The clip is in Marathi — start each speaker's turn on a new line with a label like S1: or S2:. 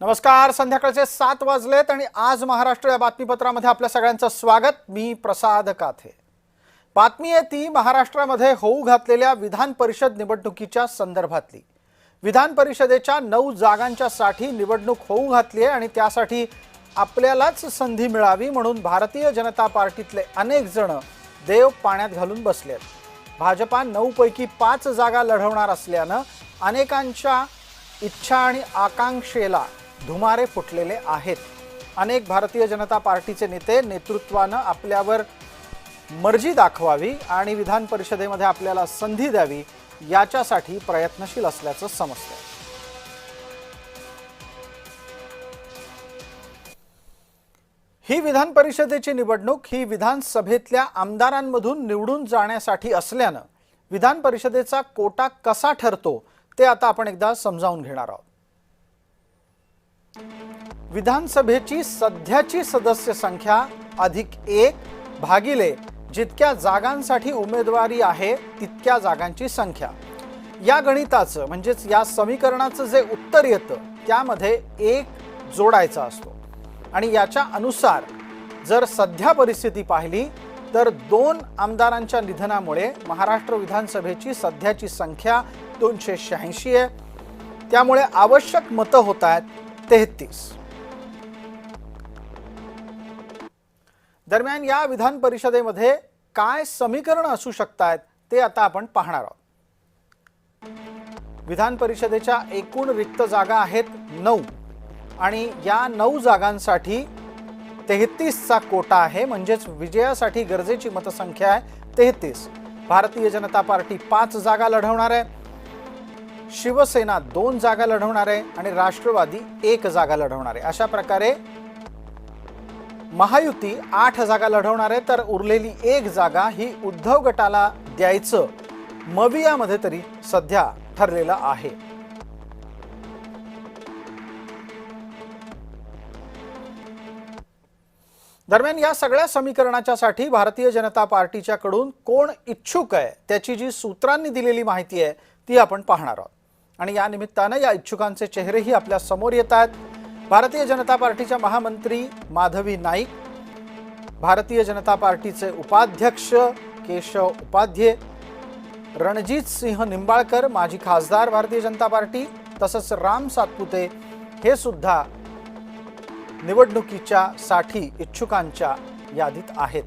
S1: नमस्कार, संध्याकाळचे 7 वाजलेत आणि आज महाराष्ट्र या बातमीपत्रामध्ये आपल्या सगळ्यांचं स्वागत। मी प्रसाद काथे। बातमी आहे ती महाराष्ट्रामध्ये होऊ घातलेल्या विधान परिषद निवडणुकीच्या संदर्भातली। विधान परिषदेच्या 9 जागांच्या साठी निवडणूक होऊ घातली आहे आणि त्यासाठी आपल्यालाच संधी मिळावी म्हणून भारतीय जनता पार्टीतले अनेक जण देव पाण्यात घालून बसलेत। भाजपा 9 पैकी 5 जागा लढवणार असल्याने अनेकांच्या इच्छा आणि आकांक्षेला धुमारे फुटलेले आहेत। अनेक भारतीय जनता पार्टीचे नेते नेतृत्वाने आपल्यावर मर्जी दाखवावी आणि विधान परिषदेमध्ये आपल्याला संधी द्यावी याच्यासाठी प्रयत्नशील असल्याचं समजतं। ही विधान परिषदेची निवडणूक ही विधानसभेतल्या आमदारांमधून निवडून जाण्यासाठी असल्याने विधान परिषदेचा कोटा कसा ठरतो ते आता आपण एकदा समजावून घेणार आहोत। विधानसभेची सध्याची सदस्य संख्या +1 भागिले जितक्या जागांसाठी उमेदवारी आहे तितक्या जागांची संख्या। या गणिताचं म्हणजेच या समीकरणाचं जे उत्तर येतं त्यामध्ये 1 जोडायचा असतो आणि याच्या अनुसार जर सध्या परिस्थिती पाहिली तर 2 आमदारांच्या निधनामुळे महाराष्ट्र विधानसभेची सध्याची संख्या 286 आहे। त्यामुळे आवश्यक मतं होत आहेत 33। दरम्यान या विधान परिषदेमध्ये काय समीकरण असू शकतात ते आता आपण पाहणार आहोत। विधान परिषदेच्या एकूण रिक्त जागा आहेत 9 आणि या 9 जागांसाठी 33चा कोटा आहे, म्हणजेच विजयासाठी गरजेची मतसंख्या आहे 33। भारतीय जनता पार्टी 5 जागा लढवणार आहे, शिवसेना 2 जागा लढवणार आहे आणि राष्ट्रवादी 1 जागा लढवणार आहे। अशा प्रकारे महायुती 8 जागा लढवणार आहे तर उरलेली 1 जागा ही उद्धव गटाला द्यायचं मवियामध्ये तरी सध्या ठरलेलं आहे। दरम्यान या सगळ्या समीकरणाच्यासाठी भारतीय जनता पार्टीच्याकडून कोण इच्छुक आहे त्याची जी सूत्रांनी दिलेली माहिती आहे ती आपण पाहणार आहोत आणि या निमित्ताने या इच्छुकांचे चेहरेही आपल्या समोर येत आहेत। भारतीय जनता पार्टीच्या महामंत्री माधवी नाईक, भारतीय जनता पार्टीचे उपाध्यक्ष केशव उपाध्ये, रणजित सिंह निंबाळकर माजी खासदार भारतीय जनता पार्टी, तसंच राम सातपुते हे सुद्धा निवडणुकीच्या साठी इच्छुकांच्या यादीत आहेत।